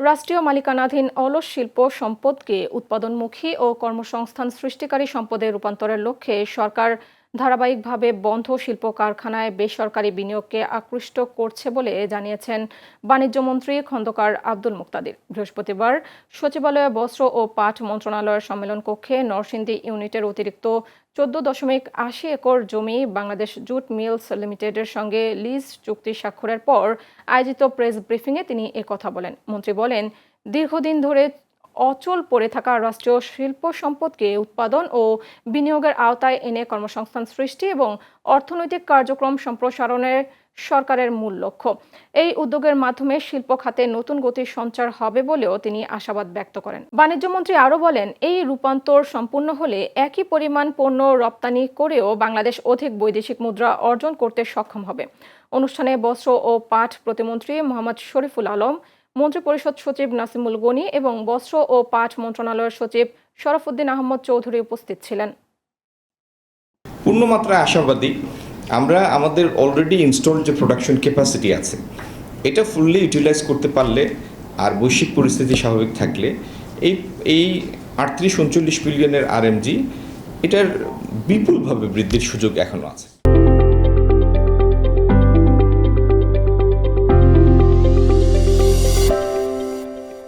রাষ্ট্রীয় মালিকানাধীন অলস শিল্প সম্পদকে উৎপাদনমুখী ও কর্মসংস্থান সৃষ্টিকারী সম্পদে রূপান্তরের লক্ষ্যে সরকার ধারাবাহিকভাবে বন্ধ শিল্প কারখানায় বেসরকারি বিনিয়োগকে আকৃষ্ট করছে বলে জানিয়েছেন বাণিজ্যমন্ত্রী খন্দকার আব্দুল মুক্তাদির। বৃহস্পতিবার সচিবালয়ে বস্ত্র ও পাট মন্ত্রণালয়ের সম্মেলন কক্ষে নরসিংদী ইউনিটের অতিরিক্ত 14.80 একর জমি বাংলাদেশ জুট মিলস লিমিটেডের সঙ্গে লিজ চুক্তি স্বাক্ষরের পর আয়োজিত প্রেস ব্রিফিংয়ে তিনি একথা বলেন। মন্ত্রী বলেন, দীর্ঘদিন ধরে অচল পড়ে থাকা রাষ্ট্রীয় শিল্প সম্পদকে উৎপাদন ও বিনিয়োগের আওতায় এনে কর্মসংস্থান সৃষ্টি এবং অর্থনৈতিক কার্যক্রম সম্প্রসারণের সরকারের মূল লক্ষ্য। এই উদ্যোগের মাধ্যমে শিল্প খাতে নতুন গতির সঞ্চার হবে বলেও তিনি আশাবাদ ব্যক্ত করেন। বাণিজ্যমন্ত্রী আরও বলেন, এই রূপান্তর সম্পূর্ণ হলে একই পরিমাণ পণ্য রপ্তানি করেও বাংলাদেশ অধিক বৈদেশিক মুদ্রা অর্জন করতে সক্ষম হবে। অনুষ্ঠানে বস্ত্র ও পাট প্রতিমন্ত্রী মোহাম্মদ শরীফুল আলম, মন্ত্রিপরিষদ সচিব নাসিমুল গনি এবং বস্ত্র ও পাট মন্ত্রণালয়ের সচিব শরফুদ্দিন আহমদ চৌধুরী উপস্থিত ছিলেন। পূর্ণমাত্রায় আশাবাদী। আমরা আমাদের অলরেডি ইনস্টলড যে প্রোডাকশন ক্যাপাসিটি আছে এটা ফুললি ইউটিলাইজ করতে পারলে আর বৈশ্বিক পরিস্থিতি স্বাভাবিক থাকলে এই 38-39 বিলিয়নের আরএমজি এটার বিপুলভাবে বৃদ্ধির সুযোগ এখনো আছে।